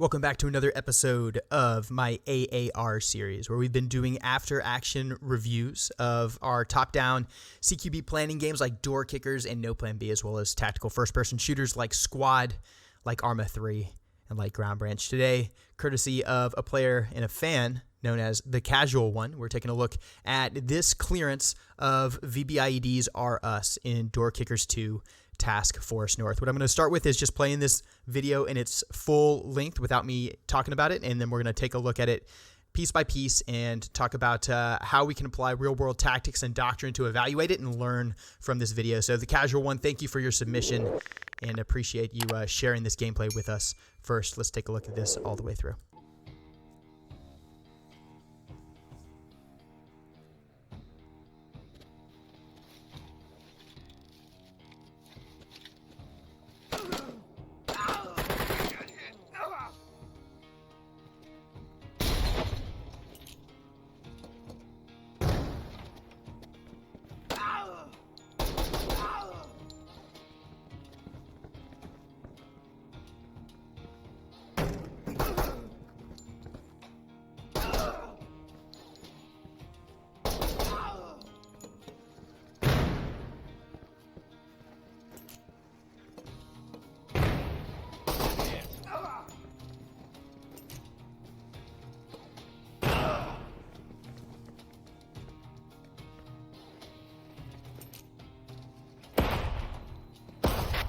Welcome back to another episode of my AAR series, where we've been doing after-action reviews of our top-down CQB planning games like Door Kickers and No Plan B, as well as tactical first-person shooters like Squad, like Arma 3, and like Ground Branch. Today, courtesy of a player and a fan known as The Casual One, we're taking a look at this clearance of VBIED's R Us in Door Kickers 2 Task Force North. What I'm going to start with is just playing this video in its full length without me talking about it, and then we're going to take a look at it piece by piece and talk about how we can apply real-world tactics and doctrine to evaluate it and learn from this video. So The Casual One, thank you for your submission and appreciate you sharing this gameplay with us. First, let's take a look at this all the way through.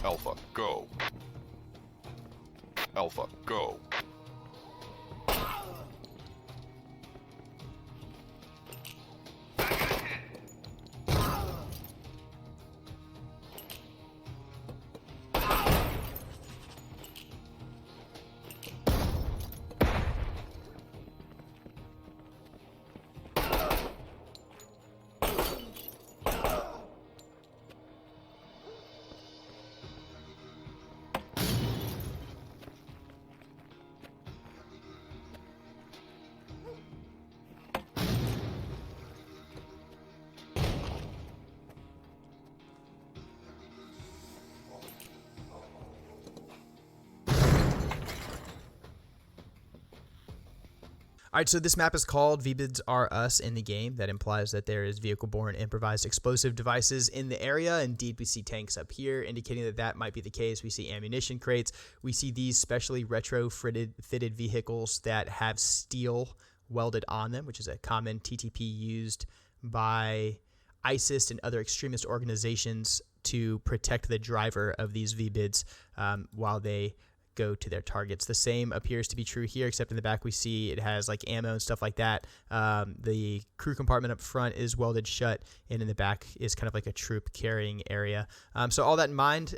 Alpha, go. Alpha, go. All right, so this map is called VBIED's R Us in the game. That implies that there is vehicle-borne improvised explosive devices in the area. Indeed, we see tanks up here, indicating that that might be the case. We see ammunition crates. We see these specially retro-fitted vehicles that have steel welded on them, which is a common TTP used by ISIS and other extremist organizations to protect the driver of these VBIEDs while they go to their targets. The same appears to be true here, except in the back we see it has like ammo and stuff like that. The crew compartment up front is welded shut, and in the back is kind of like a troop carrying area. So all that in mind,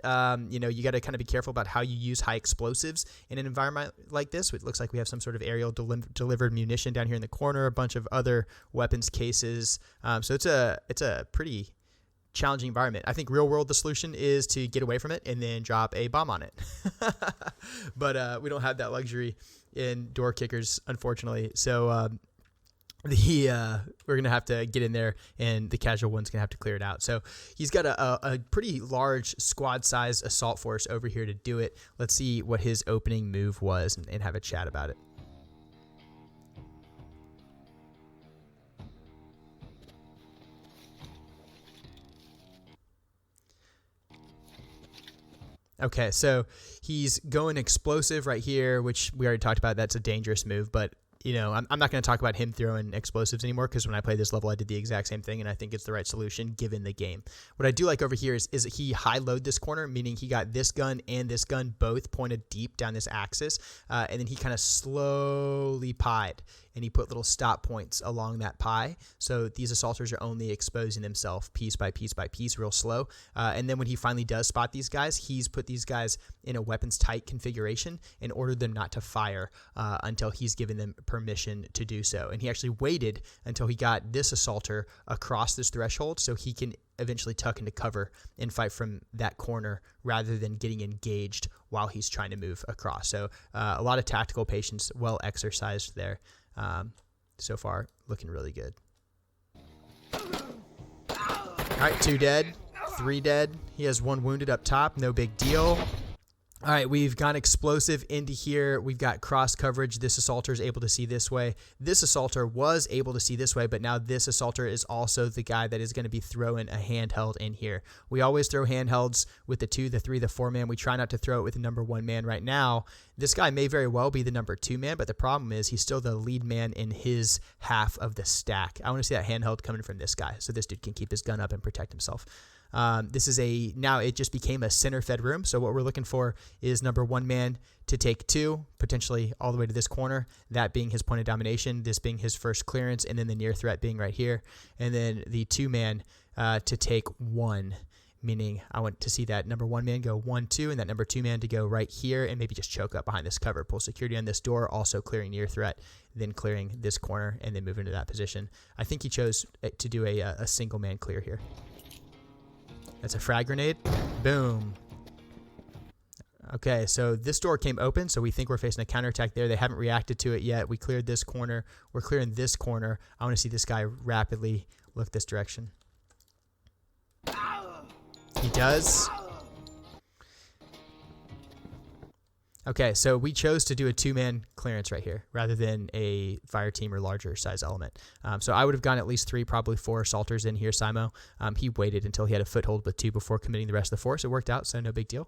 you know, you got to kind of be careful about how you use high explosives in an environment like this. It looks like we have some sort of aerial delivered munition down here in the corner, a bunch of other weapons cases. So it's a pretty challenging environment. I think real world the solution is to get away from it and then drop a bomb on it. But we don't have that luxury in Door Kickers, unfortunately. So we're gonna have to get in there, and the Casual One's gonna have to clear it out. So he's got a pretty large squad size assault force over here to do it. Let's see what his opening move was and have a chat about it. Okay, so he's going explosive right here, which we already talked about. That's a dangerous move, but you know, I'm not going to talk about him throwing explosives anymore, because when I played this level, I did the exact same thing, and I think it's the right solution given the game. What I do like over here is that he high-load this corner, meaning he got this gun and this gun both pointed deep down this axis, and then he kind of slowly pied, and he put little stop points along that pie, so these assaulters are only exposing themselves piece by piece by piece, real slow. And then when he finally does spot these guys, he's put these guys in a weapons-tight configuration and ordered them not to fire until he's given them permission to do so. And he actually waited until he got this assaulter across this threshold so he can eventually tuck into cover and fight from that corner rather than getting engaged while he's trying to move across. So a lot of tactical patience, well exercised there. So far, looking really good. All right, 2 dead, 3 dead. He has 1 wounded up top, no big deal. All right, we've gone explosive into here. We've got cross coverage. This assaulter is able to see this way. This assaulter was able to see this way, but now this assaulter is also the guy that is going to be throwing a handheld in here. We always throw handhelds with the 2, the 3, the 4 man. We try not to throw it with the number 1 man right now. This guy may very well be the number 2 man, but the problem is he's still the lead man in his half of the stack. I want to see that handheld coming from this guy so this dude can keep his gun up and protect himself. Now it just became a center fed room. So what we're looking for is number 1 man to take 2, potentially all the way to this corner, that being his point of domination, this being his first clearance, and then the near threat being right here. And then the 2 man to take 1, meaning I want to see that number 1 man go 1, 2, and that number 2 man to go right here and maybe just choke up behind this cover, pull security on this door, also clearing near threat, then clearing this corner, and then move into that position. I think he chose to do a single man clear here. That's a frag grenade. Boom. Okay, so this door came open, so we think we're facing a counterattack there. They haven't reacted to it yet. We cleared this corner. We're clearing this corner. I want to see this guy rapidly look this direction. He does. Okay, so we chose to do a 2-man clearance right here rather than a fire team or larger size element. So I would have gone at least 3, probably 4 assaulters in here, Simo. He waited until he had a foothold with 2 before committing the rest of the force. It worked out, so no big deal.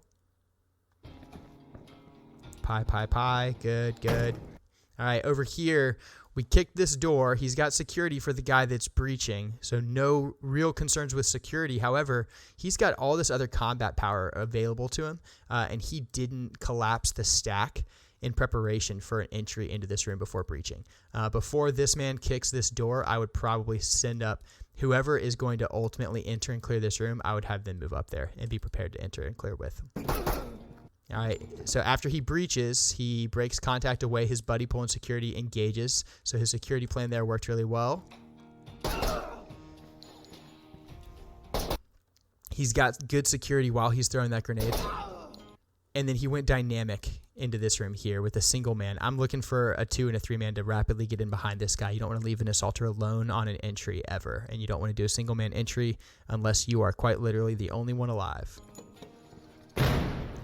Pie. Good. All right, over here, we kicked this door. He's got security for the guy that's breaching, so no real concerns with security. However, he's got all this other combat power available to him, and he didn't collapse the stack in preparation for an entry into this room before breaching. Before this man kicks this door, I would probably send up whoever is going to ultimately enter and clear this room. I would have them move up there and be prepared to enter and clear with. All right, so after he breaches, he breaks contact away. His buddy pulling security engages. So his security plan there worked really well. He's got good security while he's throwing that grenade. And then he went dynamic into this room here with a single man. I'm looking for a 2 and a 3 man to rapidly get in behind this guy. You don't want to leave an assaulter alone on an entry ever. And you don't want to do a single man entry unless you are quite literally the only one alive.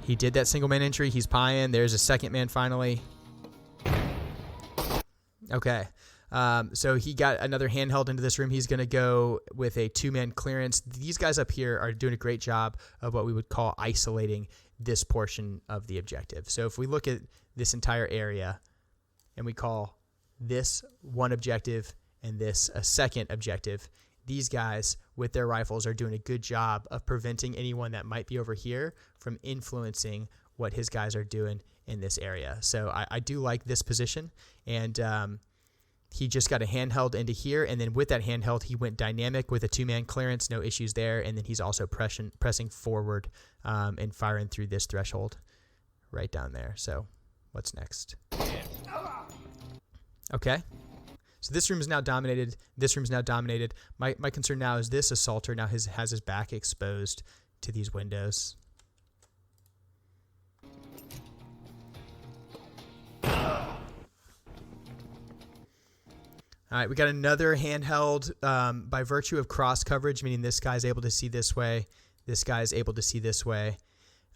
He did that single man entry. He's pieing. There's a second man finally. Okay. So he got another handheld into this room. He's going to go with a 2-man clearance. These guys up here are doing a great job of what we would call isolating this portion of the objective. So if we look at this entire area and we call this one objective and this a second objective, these guys with their rifles are doing a good job of preventing anyone that might be over here from influencing what his guys are doing in this area. So I do like this position. And he just got a handheld into here. And then with that handheld, he went dynamic with a 2-man clearance. No issues there. And then he's also pressing forward and firing through this threshold right down there. So what's next? Okay. So this room is now dominated. This room is now dominated. My concern now is this assaulter now has his back exposed to these windows. All right, we got another handheld by virtue of cross coverage, meaning this guy's able to see this way. This guy's able to see this way.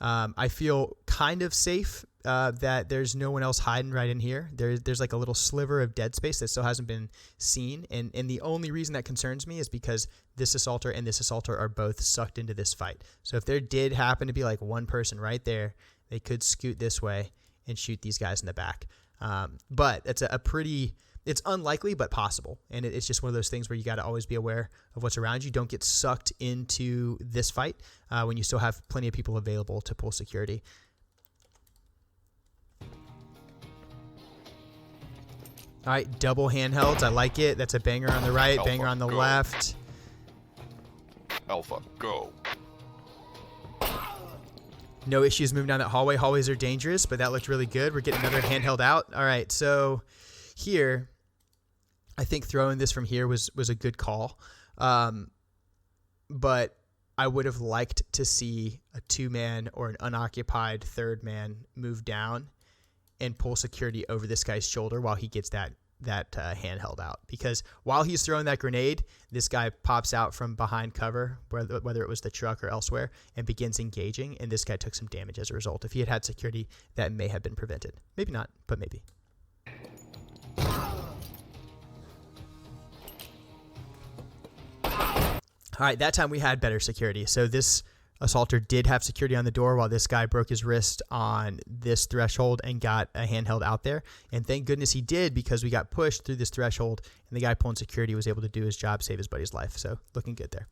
I feel kind of safe that there's no one else hiding right in here. There's like a little sliver of dead space that still hasn't been seen. And the only reason that concerns me is because this assaulter and this assaulter are both sucked into this fight. So if there did happen to be like one person right there, they could scoot this way and shoot these guys in the back. But it's it's unlikely, but possible. And it's just one of those things where you got to always be aware of what's around you. Don't get sucked into this fight when you still have plenty of people available to pull security. All right, double handhelds. I like it. That's a banger on the right, Alpha, banger on the go. left. Alpha, go. No issues moving down that hallway. Hallways are dangerous, but that looked really good. We're getting another handheld out. All right, so here, I think throwing this from here was a good call. But I would have liked to see a 2-man or an unoccupied 3rd man move down and pull security over this guy's shoulder while he gets that handheld out, because while he's throwing that grenade, this guy pops out from behind cover, whether it was the truck or elsewhere, and begins engaging, and this guy took some damage as a result. If he had security, that may have been prevented. Maybe not, but maybe. All right, that time we had better security. So this assaulter did have security on the door while this guy broke his wrist on this threshold and got a handheld out there. And thank goodness he did, because we got pushed through this threshold and the guy pulling security was able to do his job, save his buddy's life. So looking good there.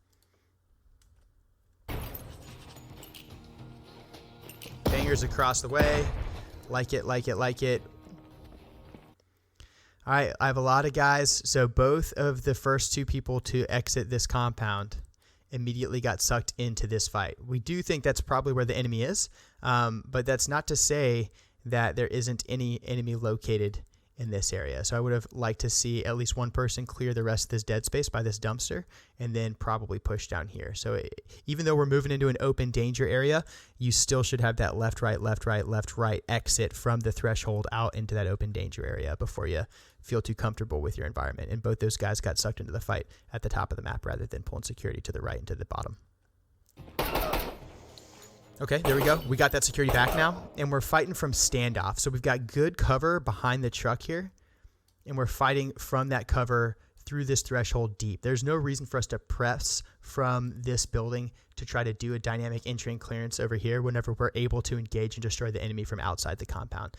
Bangers across the way. Like it, like it, like it. All right, I have a lot of guys. So both of the first two people to exit this compound immediately got sucked into this fight. We do think that's probably where the enemy is, but that's not to say that there isn't any enemy located in this area. So I would have liked to see at least one person clear the rest of this dead space by this dumpster and then probably push down here. So even though we're moving into an open danger area, you still should have that left, right, left, right, left, right exit from the threshold out into that open danger area before you feel too comfortable with your environment. And both those guys got sucked into the fight at the top of the map rather than pulling security to the right and to the bottom. Okay, there we go. We got that security back now, and we're fighting from standoff. So we've got good cover behind the truck here, and we're fighting from that cover through this threshold deep. There's no reason for us to press from this building to try to do a dynamic entry and clearance over here whenever we're able to engage and destroy the enemy from outside the compound.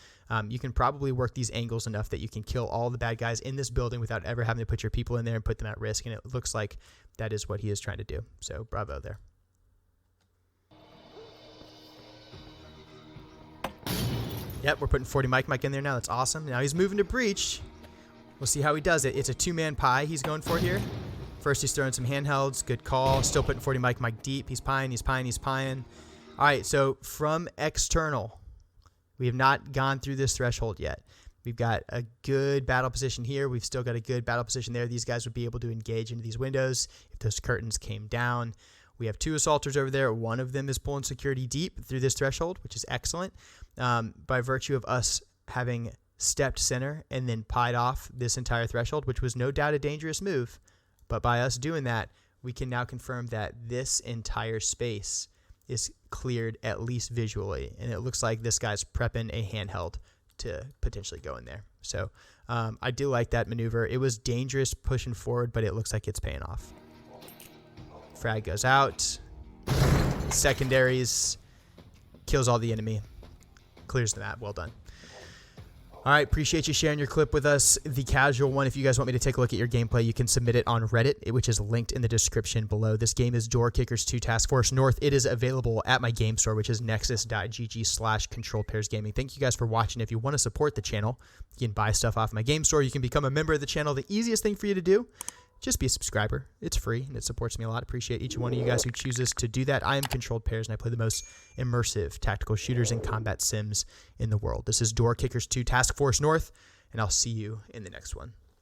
You can probably work these angles enough that you can kill all the bad guys in this building without ever having to put your people in there and put them at risk, and it looks like that is what he is trying to do. So bravo there. Yep, we're putting 40 Mike in there now. That's awesome. Now he's moving to breach. We'll see how he does it. It's a two-man pie he's going for here. First, he's throwing some handhelds. Good call. Still putting 40 Mike deep. He's pieing, he's pieing, he's pieing. All right, so from external, we have not gone through this threshold yet. We've got a good battle position here. We've still got a good battle position there. These guys would be able to engage into these windows if those curtains came down. We have two assaulters over there. One of them is pulling security deep through this threshold, which is excellent. By virtue of us having stepped center and then pied off this entire threshold, which was no doubt a dangerous move, but by us doing that, we can now confirm that this entire space is cleared, at least visually, and it looks like this guy's prepping a handheld to potentially go in there. So I do like that maneuver. It was dangerous pushing forward, but it looks like it's paying off. Frag goes out. Secondaries. Kills all the enemy. Clears the map. Well done. All right, appreciate you sharing your clip with us. The casual one, if you guys want me to take a look at your gameplay, you can submit it on Reddit, which is linked in the description below. This game is Door Kickers 2 Task Force North. It is available at my game store, which is nexus.gg/controlledpairsgaming. Thank you guys for watching. If you want to support the channel, you can buy stuff off my game store. You can become a member of the channel. The easiest thing for you to do, just be a subscriber. It's free, and it supports me a lot. Appreciate each one of you guys who chooses to do that. I am Controlled Pairs, and I play the most immersive tactical shooters and combat sims in the world. This is Door Kickers 2 Task Force North, and I'll see you in the next one.